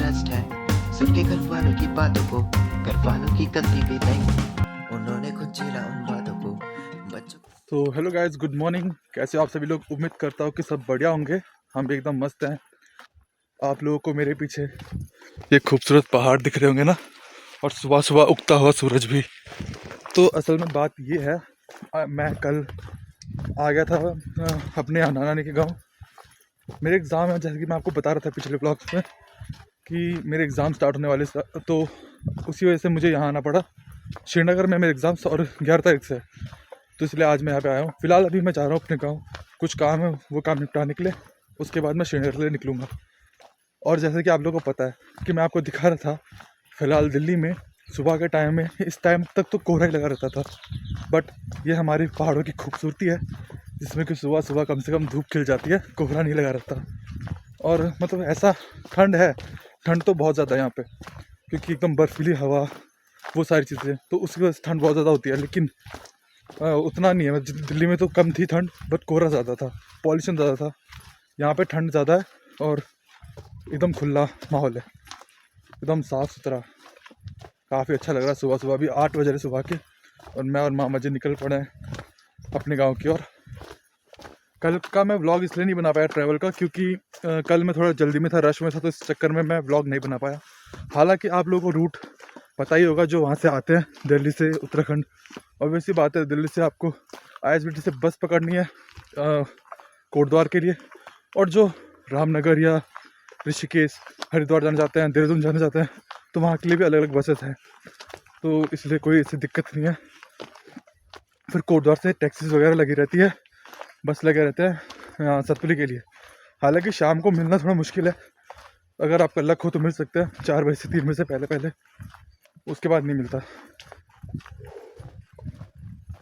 Trust है, सुन के घर वालों की बातों को, घर वालों की गलती भी नहीं, उन्होंने खुद झेला उन बातों को, बच्चों। तो हेलो गाइस, गुड मॉर्निंग। कैसे हो आप सभी लोग? उम्मीद करता हूँ कि सब बढ़िया होंगे। हम भी एकदम मस्त हैं। आप लोगों को मेरे पीछे ये खूबसूरत पहाड़ दिख रहे होंगे ना, और सुबह सुबह उगता हुआ सूरज भी। तो असल में बात ये है, मैं कल आ गया था अपने नाना नानी के गांव। मेरे एग्ज़ाम है, जैसे कि मैं आपको बता रहा था पिछले ब्लॉग्स में कि मेरे एग्ज़ाम स्टार्ट होने वाले, तो उसी वजह से मुझे यहाँ आना पड़ा। श्रीनगर में मेरे एग्ज़ाम्स और 11 तारीख से, तो इसलिए आज मैं यहाँ पे आया हूँ। फ़िलहाल अभी मैं जा रहा हूँ अपने गाँव, कुछ काम है वो काम निपटाने के लिए। उसके बाद मैं श्रीनगर के लिए निकलूँगा। और जैसे कि आप लोगों को पता है कि मैं आपको दिखा रहा था, फ़िलहाल दिल्ली में सुबह के टाइम में इस टाइम तक तो कोहरा ही लगा रहता था, बट ये हमारी पहाड़ों की खूबसूरती है जिसमें कि सुबह सुबह कम से कम धूप खिल जाती है, कोहरा नहीं लगा रहता। और मतलब ऐसा ठंड है, ठंड तो बहुत ज़्यादा है यहाँ पे, क्योंकि एकदम बर्फीली हवा, वो सारी चीज़ें, तो उसकी वजह से ठंड बहुत ज़्यादा होती है। लेकिन उतना नहीं है, दिल्ली में तो कम थी ठंड, बट कोहरा ज़्यादा था, पॉल्यूशन ज़्यादा था। यहाँ पे ठंड ज़्यादा है और एकदम खुला माहौल है, एकदम साफ़ सुथरा, काफ़ी अच्छा लग रहा है। सुबह सुबह अभी 8 बज रहे सुबह के, और मैं और मामा जी निकल पड़े हैं अपने गांव की ओर। कल का मैं व्लॉग इसलिए नहीं बना पाया ट्रैवल का, क्योंकि कल मैं थोड़ा जल्दी में था, रश में था, तो इस चक्कर में मैं व्लॉग नहीं बना पाया। हालांकि आप लोगों को रूट पता ही होगा जो वहाँ से आते हैं दिल्ली से उत्तराखंड। और वैसी बात है, दिल्ली से आपको ISBT से बस पकड़नी है कोटद्वार के लिए, और जो रामनगर या ऋषिकेश हरिद्वार जाना चाहते हैं, देहरादून जाना चाहते हैं, तो वहाँ के लिए भी अलग अलग बसेस हैं, तो इसलिए कोई ऐसी दिक्कत नहीं है। फिर कोटद्वार से टैक्सीज वगैरह लगी रहती है, बस लगे रहते हैं सतपुली के लिए। हालांकि शाम को मिलना थोड़ा मुश्किल है, अगर आपका लक हो तो मिल सकते हैं 4 बजे से 3 बजे से पहले, उसके बाद नहीं मिलता।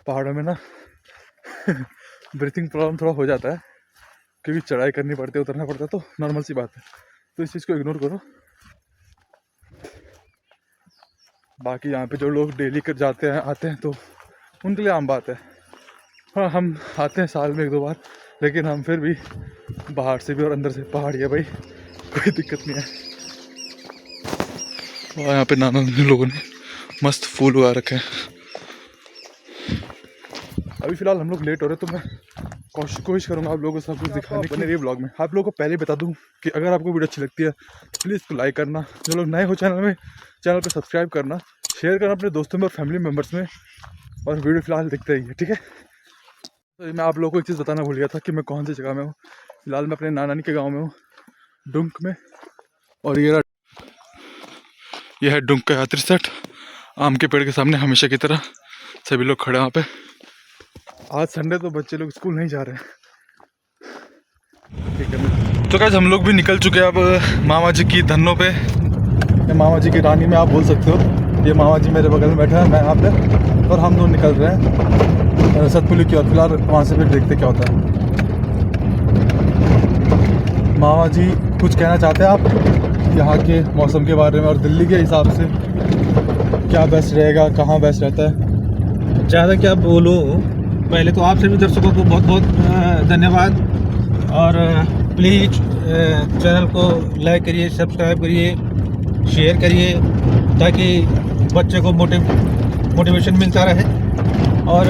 पहाड़ों में ना ब्रीथिंग प्रॉब्लम थोड़ा हो जाता है, क्योंकि चढ़ाई करनी पड़ती है, उतरना पड़ता है, तो नॉर्मल सी बात है, तो इस चीज़ को इग्नोर करो। बाकी यहाँ पे जो लोग डेली कर जाते हैं आते हैं, तो उनके लिए आम बात है। हाँ, हम आते हैं साल में 1-2 बार, लेकिन हम फिर भी बाहर से भी और अंदर से पहाड़ी है भाई, कोई दिक्कत नहीं है। और यहाँ पे नाना नानी लोगों ने मस्त फूल उगा रखे हैं। अभी फ़िलहाल हम लोग लेट हो रहे, तो मैं कोशिश करूँगा आप लोगों को सब कुछ दिखाने के लिए ब्लॉग में। आप लोगों को पहले बता दूँ कि अगर आपको वीडियो अच्छी लगती है प्लीज़ इसको लाइक करना, जो लोग नए हो चैनल पे सब्सक्राइब करना, शेयर करना अपने दोस्तों में और फैमिली मेम्बर्स में, और वीडियो फ़िलहाल देखते रहिए, ठीक है। तो मैं आप लोगों को एक चीज़ बताना भूल गया था कि मैं कौन सी जगह में हूँ। फ़िलहाल मैं अपने नाना नानी के गाँव में हूँ, डुंक में। और ये है डुंक का यात्री सेट, आम के पेड़ के सामने हमेशा की तरह सभी लोग खड़े हैं वहाँ पे। आज संडे तो बच्चे लोग स्कूल नहीं जा रहे हैं, ठीक है। तो गाइस हम लोग भी निकल चुके हैं अब मामा जी की धन्नों पे, मामा जी की रानी में आप बोल सकते हो। ये मामा जी मेरे बगल में बैठे हैं, मैं यहाँ पे, और हम दोनों निकल रहे हैं सतपुली की ओर। फिलहाल वहाँ से फिर देखते क्या होता है। मामा जी कुछ कहना चाहते हैं आप यहाँ के मौसम के बारे में, और दिल्ली के हिसाब से क्या बेस्ट रहेगा, कहाँ बेस्ट रहता है? ज़्यादा क्या बोलो, पहले तो आप सभी दर्शकों को बहुत बहुत धन्यवाद, और प्लीज़ चैनल को लाइक करिए, सब्सक्राइब करिए, शेयर करिए, ताकि बच्चे को मोटिवेशन मिलता रहे। और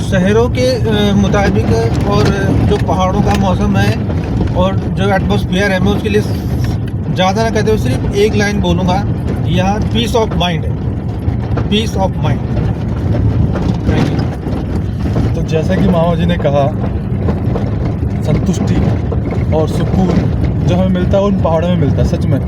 शहरों के मुताबिक और जो पहाड़ों का मौसम है और जो एटमॉस्फेयर है, मैं उसके लिए ज़्यादा ना कहते हुए सिर्फ एक लाइन बोलूँगा, यहाँ पीस ऑफ माइंड है, पीस ऑफ माइंड। तो जैसा कि मामा जी ने कहा, संतुष्टि और सुकून जो हमें मिलता है उन पहाड़ों में मिलता है, सच में।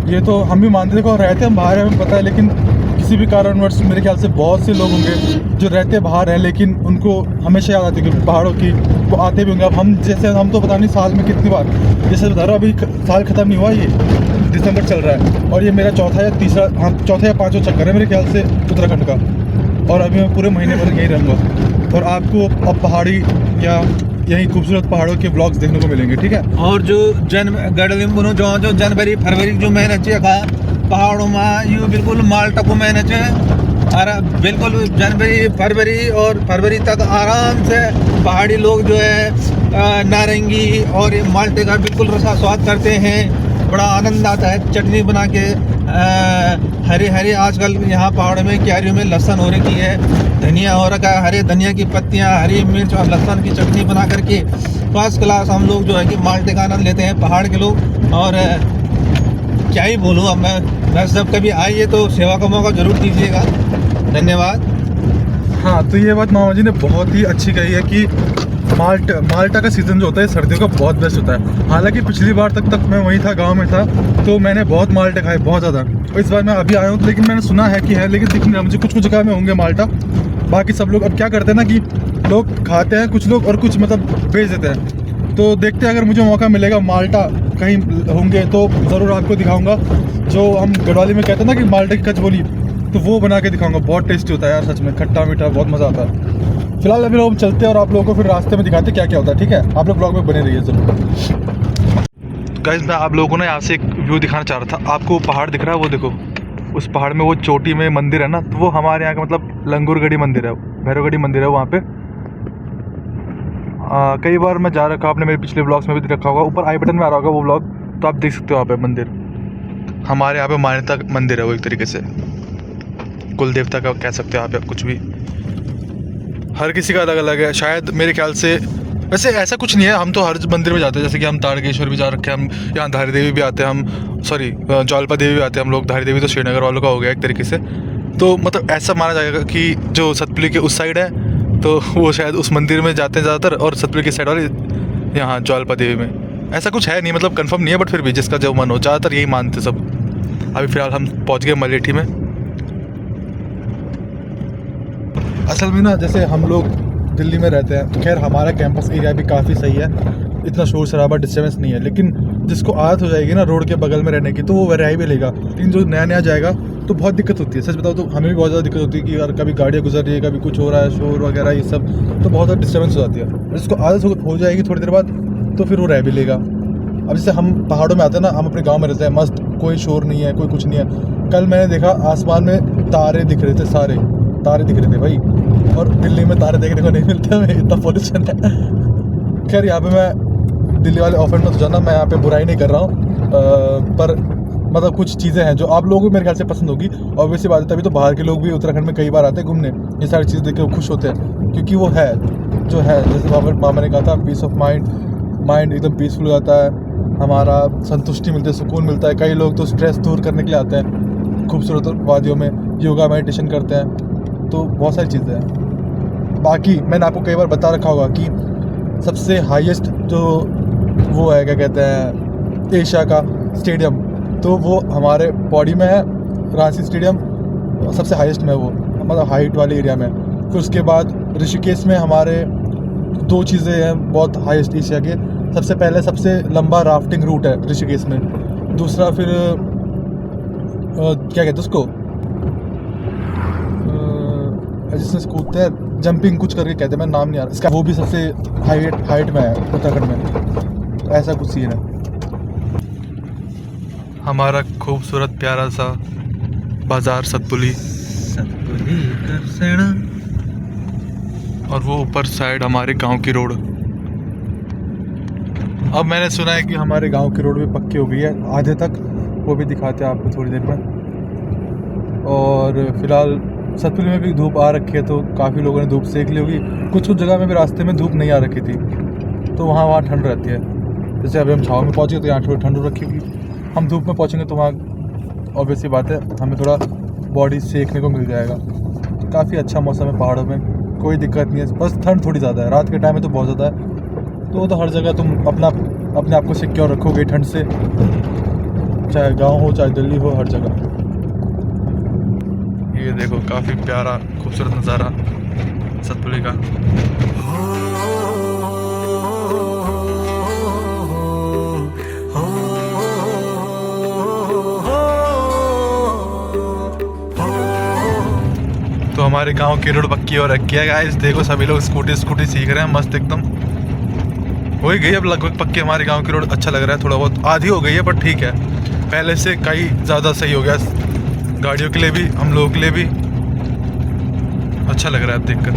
ये तो हम भी मानते, देखो रहते हम बाहर हैं, हमें पता है, लेकिन किसी भी कारणवश मेरे ख्याल से बहुत से लोग होंगे जो रहते बाहर हैं, लेकिन उनको हमेशा याद आती है पहाड़ों की, वो आते भी होंगे। अब हम जैसे, हम तो पता नहीं साल में कितनी बार, जैसे बता रहा हूँ, अभी साल ख़त्म नहीं हुआ, ये दिसंबर चल रहा है, और ये मेरा चौथा या पाँचवां चक्कर है मेरे ख्याल से उत्तराखंड का, और अभी मैं पूरे महीने भर यहीं रहूँगा। और आपको अब पहाड़ी या यही खूबसूरत पहाड़ों के ब्लॉग्स देखने को मिलेंगे, ठीक है। और जो जो जनवरी फरवरी जो महीना का पहाड़ों में यू बिल्कुल माल्टा को महीना और बिल्कुल जनवरी फरवरी तक आराम से पहाड़ी लोग जो है नारंगी और माल्टे का बिल्कुल रसा स्वाद करते हैं। बड़ा आनंद आता है चटनी बना के। हरे हरे आजकल यहाँ पहाड़ों में क्यारियों में लहसुन हो रखी है, धनिया हो रखा है, हरे धनिया की पत्तियाँ, हरी मिर्च और लहसुन की चटनी बना करके फर्स्ट क्लास हम लोग जो है कि माल्टे का आनंद लेते हैं पहाड़ के लोग। और क्या ही बोलूँ अब मैं सब कभी आइए तो सेवा का मौका ज़रूर दीजिएगा। धन्यवाद। हाँ, तो ये बात मामा जी ने बहुत ही अच्छी कही है कि माल्टा का सीज़न जो होता है सर्दियों का बहुत बेस्ट होता है। हालांकि पिछली बार तक मैं वहीं था, गांव में था, तो मैंने बहुत माल्टे खाए, बहुत ज़्यादा। और इस बार मैं अभी आया हूँ, तो लेकिन मैंने सुना है कि है, लेकिन दिख नहीं रहा मुझे। कुछ जगह में होंगे माल्टा, बाकी सब लोग अब क्या करते हैं ना कि लोग खाते हैं कुछ लोग और कुछ मतलब बेच देते हैं। तो देखते हैं, अगर मुझे मौका मिलेगा माल्टा कहीं होंगे तो ज़रूर आपको दिखाऊँगा। जो हम गढ़वाली में कहते हैं ना कि माल्टे की कचबोली, तो वो बना के दिखाऊँगा। बहुत टेस्टी होता है यार, सच में खट्टा मीठा, बहुत मज़ा आता है। फिलहाल अभी लोग चलते हैं और आप लोगों को फिर रास्ते में दिखाते क्या क्या होता है, ठीक है? आप लोग ब्लॉग में बने रहिए जरूर। गाइस, मैं आप लोगों को ना यहाँ से एक व्यू दिखाना चाह रहा था। आपको पहाड़ दिख रहा है, वो देखो, उस पहाड़ में वो चोटी में मंदिर है ना, तो वो हमारे यहाँ का मतलब लंगूरगढ़ी मंदिर है, भैरवगढ़ी मंदिर है वहाँ पे। कई बार मैं जा रखा, आपने मेरे पिछले ब्लॉग्स में भी रखा होगा, ऊपर आई बटन में आ रहा होगा वो ब्लॉग, तो आप देख सकते हो वहाँ पे मंदिर। हमारे यहाँ पे मान्यता मंदिर है वो, एक तरीके से कुल देवता का कह सकते हो आप, कुछ भी। हर किसी का अलग अलग है शायद, मेरे ख्याल से। वैसे ऐसा कुछ नहीं है, हम तो हर मंदिर में जाते हैं, जैसे कि हम तारकेश्वर भी जा रखे हैं, हम यहाँ धारी देवी भी आते हैं, हम सॉरी ज्वालपा देवी भी आते हैं हम लोग। धारी देवी तो श्रीनगर वालों का हो गया एक तरीके से। तो मतलब ऐसा माना जाएगा कि जो सतपुली के उस साइड है तो वो शायद उस मंदिर में जाते हैं ज़्यादातर, और सतपुली की साइड वाले यहाँ ज्वालपा देवी में। ऐसा कुछ है नहीं, मतलब कंफर्म नहीं है, बट फिर भी जिसका जो मन हो, ज़्यादातर यही मानते सब। अभी फ़िलहाल हम पहुँच गए मलेठी में। असल में ना, जैसे हम लोग दिल्ली में रहते हैं, तो खैर हमारा कैंपस एरिया भी काफ़ी सही है, इतना शोर शराबा डिस्टर्बेंस नहीं है। लेकिन जिसको आदत हो जाएगी ना रोड के बगल में रहने की, तो वो रह भी लेगा। लेकिन जो नया जाएगा तो बहुत दिक्कत होती है। सच बताओ तो हमें भी बहुत ज़्यादा दिक्कत होती है कि यार कभी गाड़ियाँ गुजर रही है, कभी कुछ हो रहा है, शोर वगैरह ये सब, तो बहुत ज़्यादा डिस्टर्बेंस हो जाती है। जिसको आदत हो जाएगी थोड़ी देर बाद, तो फिर वो रह भी लेगा। अब जैसे हम पहाड़ों में आते हैं ना, हम अपने गाँव में रहते हैं मस्त, कोई शोर नहीं है, कोई कुछ नहीं है। कल मैंने देखा आसमान में तारे दिख रहे थे, सारे तारे दिख रहे थे भाई। और दिल्ली में तारे देखने को नहीं मिलते हैं, इतना पॉल्यूशन है। खैर यहाँ पे मैं दिल्ली वाले ऑफेंड मत जाना, मैं यहाँ पे बुराई नहीं कर रहा हूँ, पर मतलब कुछ चीज़ें हैं जो आप लोगों को मेरे ख्याल से पसंद होगी। ऑब्वियसली बात है, तभी तो बाहर के लोग भी उत्तराखंड में कई बार आते हैं घूमने, ये सारी चीज़ देख के वो खुश होते हैं, क्योंकि वो है जो है। जैसे मामा ने कहा था, पीस ऑफ माइंड एकदम पीसफुल हो जाता है, हमारा संतुष्टि मिलती है, सुकून मिलता है। कई लोग तो स्ट्रेस दूर करने के लिए आते हैं खूबसूरत वादियों में, योगा मेडिटेशन करते हैं, तो बहुत सारी चीज़ें हैं। बाकी मैंने आपको कई बार बता रखा होगा कि सबसे हाईएस्ट जो वो है, क्या कहते हैं, एशिया का स्टेडियम, तो वो हमारे पौड़ी में है, रांची स्टेडियम सबसे हाईएस्ट में, वो मतलब हाइट वाले एरिया में। फिर उसके बाद ऋषिकेश में हमारे दो चीज़ें हैं बहुत हाईएस्ट एशिया के। सबसे पहले सबसे लंबा राफ्टिंग रूट है ऋषिकेश में, दूसरा फिर क्या कहते हैं उसको, जिसमें कूदते हैं, जंपिंग कुछ करके कहते हैं, मैं नाम नहीं आ रहा इसका, वो भी सबसे हाइट में है उत्तराखंड में। तो ऐसा कुछ सीन है। हमारा खूबसूरत प्यारा सा बाजार सतपुली और वो ऊपर साइड हमारे गांव की रोड। अब मैंने सुना है कि हमारे गांव की रोड भी पक्की हो गई है आधे तक, वो भी दिखाते हैं आपको थोड़ी देर में। और फिलहाल सतपुली में भी धूप आ रखी है, तो काफ़ी लोगों ने धूप सेक ली होगी। कुछ जगह में भी रास्ते में धूप नहीं आ रखी थी, तो वहाँ ठंड रहती है। जैसे अभी हम छाँव में पहुँचे तो यहाँ थोड़ी ठंड रखी होगी, हम धूप में पहुँचेंगे तो वहाँ ऑब्वियसली बात है हमें थोड़ा बॉडी सेकने को मिल जाएगा। तो काफ़ी अच्छा मौसम है पहाड़ों में, कोई दिक्कत नहीं है, बस ठंड थोड़ी ज़्यादा है। रात के टाइम में तो बहुत ज़्यादा है, तो हर जगह तुम अपने आप को सिक्योर रखोगे ठंड से, चाहे गाँव हो चाहे दिल्ली हो, हर जगह। ये देखो काफ़ी प्यारा खूबसूरत नज़ारा सतपुली का। तो हमारे गांव की रोड पक्की हो रखी है गाइस, देखो सभी लोग स्कूटी सीख रहे हैं मस्त एकदम। हो ही गई अब लगभग पक्की हमारे गांव की रोड, अच्छा लग रहा है। थोड़ा बहुत आधी हो गई है पर ठीक है, पहले से कई ज़्यादा सही हो गया, गाड़ियों के लिए भी हम लोगों के लिए भी अच्छा लग रहा है देखकर।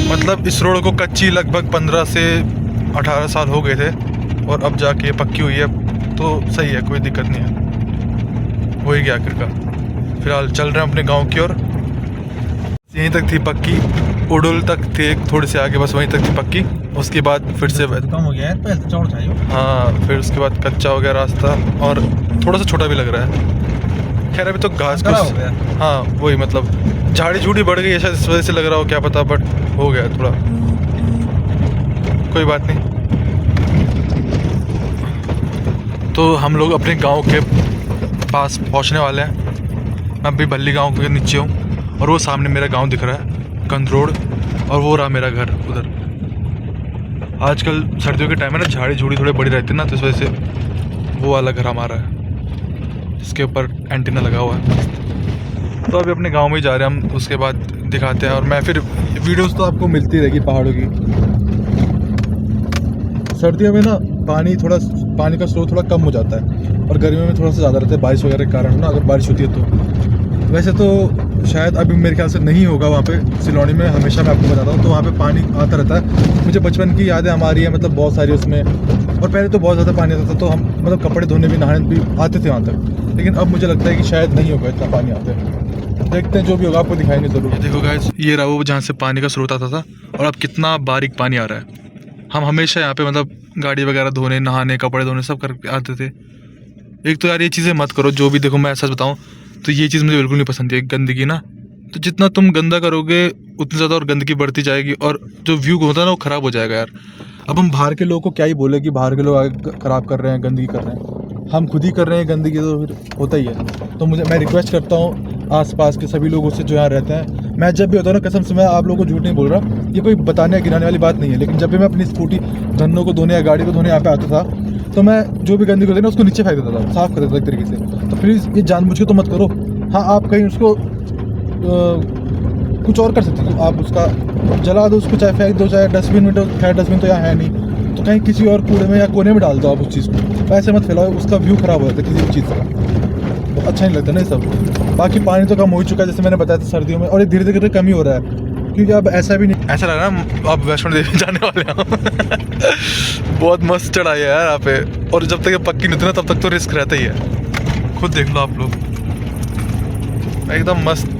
मतलब इस रोड को कच्ची लगभग 15 से 18 साल हो गए थे और अब जाके ये पक्की हुई है, तो सही है, कोई दिक्कत नहीं है, हो ही गया आखिरकार। फिलहाल चल रहे हैं अपने गांव की ओर। यहीं तक थी पक्की, उडुल तक थे, थोड़े से आगे बस वहीं तक थी पक्की। उसके बाद फिर से कम हो गया है, पहले तो चौड़ था यो। हाँ, फिर उसके बाद कच्चा हो गया रास्ता और थोड़ा सा छोटा भी लग रहा है। खैर अभी तो घास खड़ा हो फूस, गया। हाँ वही मतलब झाड़ी झूड़ी बढ़ गई है शायद, इस वजह से लग रहा हो क्या पता, बट हो गया थोड़ा, कोई बात नहीं। तो हम लोग अपने गांव के पास पहुंचने वाले हैं। मैं अभी भल्ली गांव के नीचे हूँ और वो सामने मेरा गांव दिख रहा है, कंदरोड़, और वो रहा मेरा घर उधर। आजकल सर्दियों के टाइम में ना झाड़ी झूड़ी थोड़ी बड़ी रहती है ना, तो इस वजह से वो वाला घर हमारा है, इसके ऊपर एंटीना लगा हुआ है। तो अभी अपने गांव में ही जा रहे हैं हम, उसके बाद दिखाते हैं। और मैं फिर वीडियोस तो आपको मिलती रहेगी पहाड़ों की। सर्दियों में ना पानी का स्रोत थोड़ा कम हो जाता है और गर्मियों में थोड़ा सा ज़्यादा रहता है, बारिश वगैरह के कारण ना, अगर बारिश होती है तो। वैसे तो शायद अभी मेरे ख्याल से नहीं होगा वहाँ पे, सिलोनी में हमेशा मैं आपको बताता हूँ तो वहाँ पे पानी आता रहता है। मुझे बचपन की यादें हमारी है, मतलब बहुत सारी उसमें, और पहले तो बहुत ज़्यादा पानी आता था, तो हम मतलब कपड़े धोने भी, नहाने भी आते थे वहाँ तक। लेकिन अब मुझे लगता है कि शायद नहीं होगा इतना पानी आते हैं। देखते हैं, जो भी होगा आपको दिखाएंगे ज़रूर। देखो गाइस, ये रहा वो जहाँ से पानी का स्रोत आता था, और अब कितना बारीक पानी आ रहा है। हम हमेशा यहाँ पे मतलब गाड़ी वगैरह धोने, नहाने, कपड़े धोने सब कर आते थे। एक तो यार ये चीज़ें मत करो, जो भी देखो, मैं सच बताऊँ तो ये चीज़ मुझे बिल्कुल नहीं पसंद है, गंदगी ना। तो जितना तुम गंदा करोगे उतनी ज़्यादा और गंदगी बढ़ती जाएगी, और जो व्यू होता है ना वो ख़राब हो जाएगा यार। अब हम बाहर के लोगों को क्या ही बोले कि बाहर के लोग आगे ख़राब कर रहे हैं, गंदगी कर रहे हैं, हम खुद ही कर रहे हैं गंदगी, तो फिर होता ही है। तो मैं रिक्वेस्ट करता हूँ आसपास के सभी लोगों से जो यहाँ रहते हैं, मैं जब भी होता हूँ ना, कसम से मैं आप लोगों को झूठ नहीं बोल रहा, ये कोई बताने या गिराने वाली बात नहीं है, लेकिन जब भी मैं अपनी स्कूटी धन्नों को धोने या गाड़ी को धोने यहाँ पे आता था, तो मैं जो भी गंदगी होती है ना उसको नीचे फेंक देता था, साफ़ कर देता था एक तरीके से। तो प्लीज़ ये जानबूझ के तो मत करो। हाँ, आप कहीं उसको कुछ और कर सकते हो, आप उसका जला दो, उसको चाहे फेंक दो, चाहे डस्टबिन में दो, खैर डस्टबिन तो यहाँ है नहीं, तो कहीं किसी और कूड़े में या कोने में डाल दो आप उस चीज़ को। ऐसे मत फैलाओ, उसका व्यू ख़राब हो जाता है किसी भी चीज़ का, तो अच्छा नहीं लगता ना ये सब। बाकी पानी तो कम हो ही चुका है, जैसे मैंने बताया था सर्दियों में, और ये धीरे धीरे कम ही हो रहा है, क्योंकि अब ऐसा भी नहीं, ऐसा लग रहा है अब वैष्णो देवी जाने वाले हैं। बहुत मस्त चढ़ाई है यार यहाँ पे, और जब तक ये पक्की नहीं होती ना तब तक तो रिस्क रहता ही है। खुद देख लो आप लोग, एकदम मस्त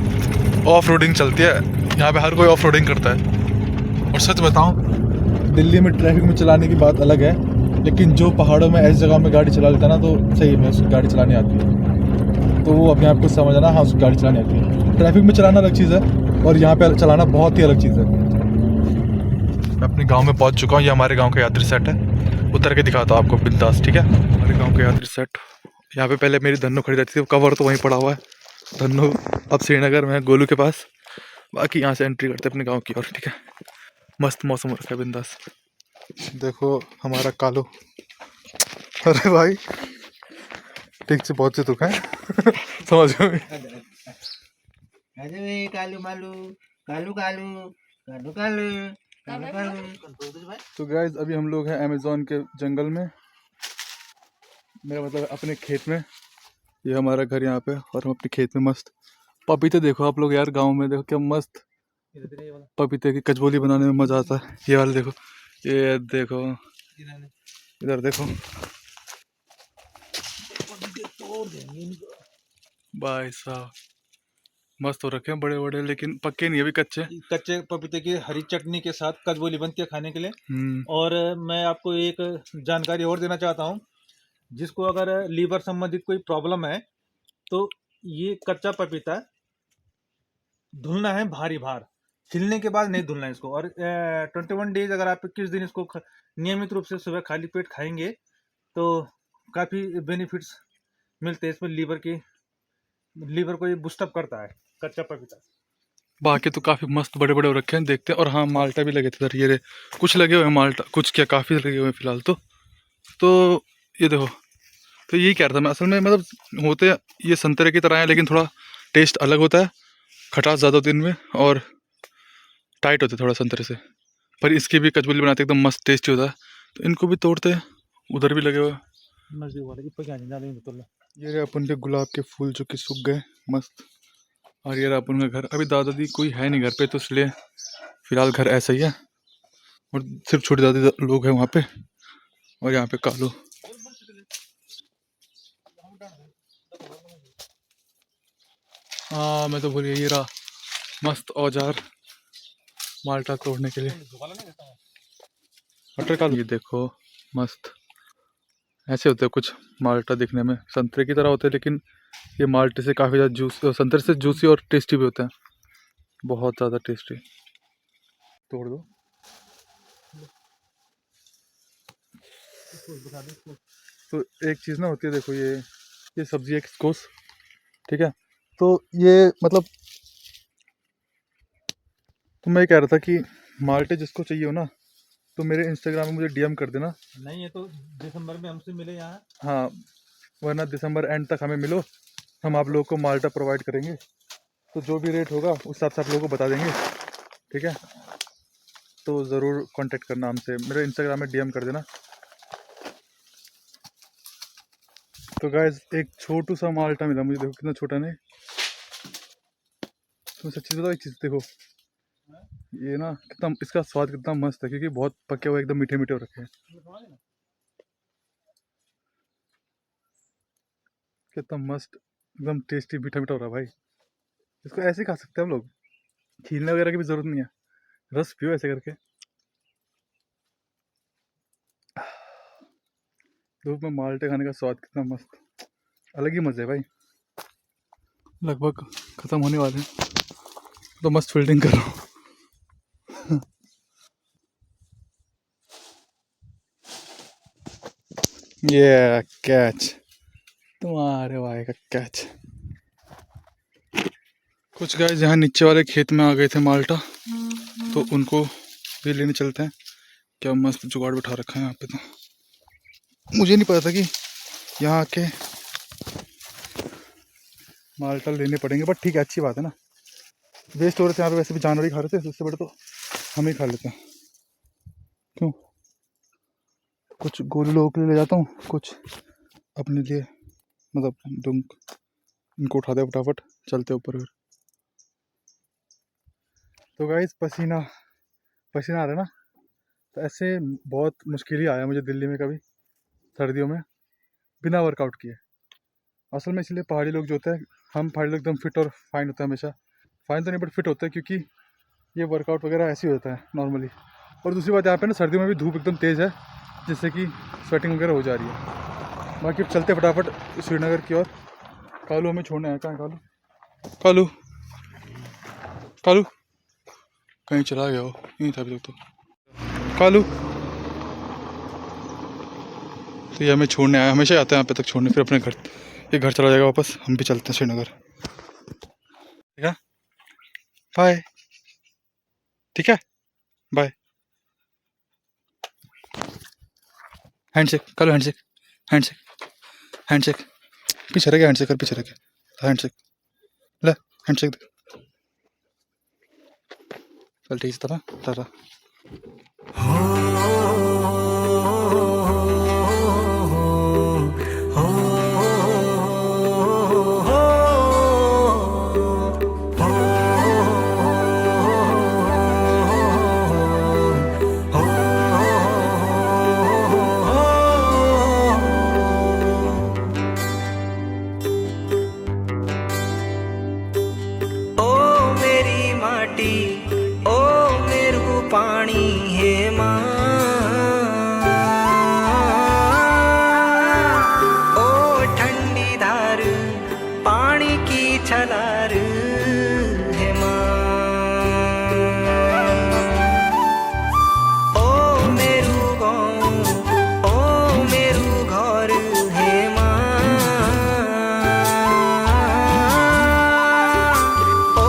ऑफ रोडिंग चलती है यहाँ पे, हर कोई ऑफ रोडिंग करता है। और सच बताऊँ, दिल्ली में ट्रैफिक में चलाने की बात अलग है, लेकिन जो पहाड़ों में ऐसी जगह में गाड़ी चला लेता है ना, तो सही में उसकी गाड़ी चलानी आती है, तो वो अपने आप को समझना, हाँ उसकी गाड़ी चलानी आती है। ट्रैफिक में चलाना अलग चीज़ है और यहाँ पे चलाना बहुत ही अलग चीज़ है। मैं अपने गांव में पहुंच चुका हूँ, ये हमारे गांव का यात्री सेट है, उतर के दिखाता हूँ आपको बिंदास, ठीक है। हमारे गांव का यात्री सेट, यहाँ पे पहले मेरी धन्नो खड़ी रहती थी, कवर तो वहीं पड़ा हुआ है, धन्नो अब श्रीनगर में है, गोलू के पास। बाकी यहाँ से एंट्री करते अपने गाँव की ओर, ठीक है। मस्त मौसम रखा है, बिंदास। देखो हमारा कालू, अरे भाई ठीक से पहुंचे तो क्या समझ में। अरे कालू मालू, कालू कालू, कालू कालू, कालू कालू। तो गाइस अभी हम लोग हैं अमेज़न के जंगल में, मेरा मतलब अपने खेत में। ये हमारा घर यहाँ पे, और हम अपने खेत में मस्त पपीते, देखो आप लोग यार, गांव में देखो क्या मस्त पपीते की कचबोली बनाने में मज़ा आता है। ये वाले देखो, ये देखो, इधर देखो भाई साहब, मस्त हो रखे हैं, बड़े बड़े, लेकिन पक्के नहीं, अभी कच्चे। कच्चे पपीते की हरी चटनी के साथ कचबोली बनती है खाने के लिए। हम्म। और मैं आपको एक जानकारी और देना चाहता हूँ, जिसको अगर लीवर संबंधित कोई प्रॉब्लम है तो ये कच्चा पपीता धुलना है भारी भार, छिलने के बाद नहीं धुलना है इसको। और 21 डेज अगर आप 21 दिन इसको नियमित रूप से सुबह खाली पेट खाएंगे तो काफ़ी बेनिफिट्स मिलते हैं इसमें। लीवर को ये बूस्टअप करता है कच्चा पपीता। बाकी तो काफ़ी मस्त बड़े बड़े हो रखे हैं, देखते हैं। और हाँ, माल्टा भी लगे थे इधर, ये रे कुछ लगे हुए हैं माल्टा, कुछ क्या काफ़ी लगे हुए हैं फिलहाल तो ये देखो। तो यही कह रहा था मैं, असल में मतलब होते ये संतरे की तरह हैं, लेकिन थोड़ा टेस्ट अलग होता है, खटास ज़्यादा होती है इनमें, और टाइट होते थोड़ा संतरे से। पर इसकी भी कचौली बनाते एकदम मस्त टेस्टी होता है, तो इनको भी तोड़ते हैं। उधर भी लगे हुए हैं। ये रहे अपन के गुलाब के फूल जो कि सूख गए, मस्त। और ये रहा अपन का घर। अभी दादा दी कोई है नहीं घर पे, तो इसलिए फिलहाल घर ऐसा ही है। और सिर्फ छोटे दादी लोग हैं वहाँ पे। और यहाँ पे कालू। हाँ मैं तो भूल गया, ये रहा मस्त औजार माल्टा तोड़ने के लिए। मटर कालू, ये देखो मस्त ऐसे होते हैं कुछ माल्टा, दिखने में संतरे की तरह होते हैं, लेकिन ये माल्टे से काफ़ी ज़्यादा जूस, संतरे से जूसी और टेस्टी भी होते हैं, बहुत ज़्यादा टेस्टी। तोड़ दो। तो एक चीज़ ना होती है, देखो ये सब्जी है किसकोस, ठीक है। तो ये मतलब तो मैं कह रहा था कि माल्टे जिसको चाहिए हो ना, तो मेरे इंस्टाग्राम में मुझे डीएम कर देना। नहीं, ये तो दिसंबर में हमसे मिले यहाँ। हाँ, वरना दिसंबर एंड तक हमें मिलो, हम आप लोगों को माल्टा प्रोवाइड करेंगे। तो जो भी रेट होगा उस हिसाब से आप लोगों को बता देंगे, ठीक है। तो ज़रूर कांटेक्ट करना हमसे, मेरे इंस्टाग्राम में डीएम कर देना। तो गाइस एक छोटू सा माल्टा मिला मुझे, देखो कितना छोटा नहीं। तो सच्ची बताओ एक चीज़, देखो ये ना कितना, इसका स्वाद कितना मस्त है, क्योंकि बहुत पके हुए एकदम मीठे मीठे हो रखे हैं। कितना मस्त एकदम टेस्टी मीठा मीठा हो रहा है भाई। इसको ऐसे ही खा सकते हैं हम लोग, छीलने वगैरह की भी ज़रूरत नहीं है, रस पियो ऐसे करके। धूप में माल्टे खाने का स्वाद कितना मस्त, अलग ही मज़ा है भाई। लगभग ख़त्म होने वाले हैं, तो मस्त फील्डिंग कर रहा हूँ। ये कैच, तुम्हारे भाई का कैच। कुछ गाइस यहाँ नीचे वाले खेत में आ गए थे माल्टा, तो उनको भी लेने चलते हैं। क्या मस्त जुगाड़ बिठा रखा है यहाँ पे, तो मुझे नहीं पता था कि यहाँ आके माल्टा लेने पड़ेंगे, बट ठीक है, अच्छी बात है ना, वेस्ट हो रहे थे यहाँ पे, वैसे भी जानवर ही खा रहे थे, उससे बड़े तो हम ही खा लेते हैं। क्यों, कुछ गोलू लोगों के लिए ले जाता हूँ, कुछ अपने लिए, मतलब दुंक इनको उठा दे फटाफट, चलते ऊपर फिर। तो गाइस पसीना आ रहा है ना, तो ऐसे बहुत मुश्किल ही आया मुझे दिल्ली में कभी सर्दियों में बिना वर्कआउट किए। असल में इसलिए पहाड़ी लोग जो होते हैं, हम पहाड़ी लोग एकदम फिट और फाइन होते हैं हमेशा, फाइन तो नहीं बट फिट होते हैं, क्योंकि ये वर्कआउट वगैरह ऐसे ही होता है नॉर्मली। और दूसरी बात यहाँ पे ना सर्दियों में भी धूप एकदम तेज़ है, जिससे कि स्वेटिंग वगैरह हो जा रही है। बाकी अब चलते फटाफट श्रीनगर की ओर। कालू हमें छोड़ने आया, कहाँ है कालू? कालू कालू कहीं चला गया हो, यहीं था अभी तक तो। कालू तो ये हमें छोड़ने आया, हमेशा आते हैं यहाँ पे तक छोड़ने, फिर अपने घर, ये घर चला जाएगा वापस, हम भी चलते हैं श्रीनगर, ठीक है। बाय, ठीक है, bye. Handshake Kalu, handshake, handshake, handshake, पीछे रह गया, हैंडशेक कर, पीछे रह गया, हैंडशेक ले, हैंडशेक दे। चल ठीक है, टाटा टाटा। पानी है माँ, ओ ठंडी धार पानी की छलार है माँ, ओ मेरू गाँव, ओ मेरू घर है माँ,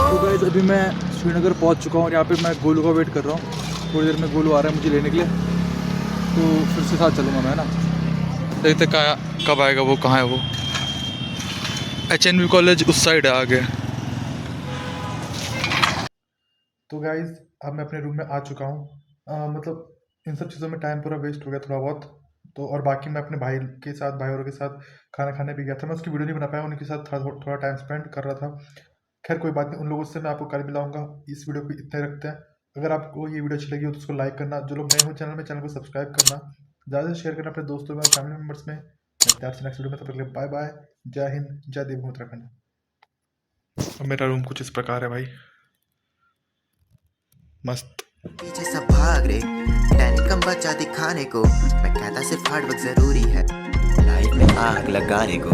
तो गाइस अभी मैं श्रीनगर पहुंच चुका हूँ और यहाँ पे मैं गोलू का वेट कर रहा हूँ। थोड़ी देर में गोलू आ रहा है मुझे लेने के लिए, तो फिर से साथ चलूँगा मैं ना। देखते कब आएगा वो, कहाँ है वो। HNV कॉलेज उस साइड है आगे। तो गाइस अब मैं अपने रूम में आ चुका हूँ। मतलब इन सब चीज़ों में टाइम पूरा वेस्ट हो गया थोड़ा बहुत, तो और बाकी मैं अपने भाई के साथ, भाई औरों के साथ खाना खाने भी गया था। मैं उसकी वीडियो नहीं बना पाया, उनके साथ थोड़ा टाइम स्पेंड कर रहा था। खैर कोई बात नहीं, उन लोगों से मैं आपको कल मिलाऊंगा। इस वीडियो को इतने रखते हैं। अगर आपको ये वीडियो अच्छी लगी हो तो उसको लाइक करना, जो लोग नए हो चैनल में चैनल को सब्सक्राइब करना, ज़्यादा से शेयर करना अपने दोस्तों में और फैमिली मेम्बर्स में। मिलते हैं आपसे नेक्स्ट वीडियो में, तब तक के लिए बाय बाय। जय हिंद, जय देवभूमि उत्तराखंड। अब मेरा रूम कुछ इस प्रकार है भाई, मस्त। पीछे सब भाग रे टैलेंट कम बचा दिखाने को, मैं कहता सिर्फ हार्ड वर्क जरूरी है लाइफ में आग लगाने को।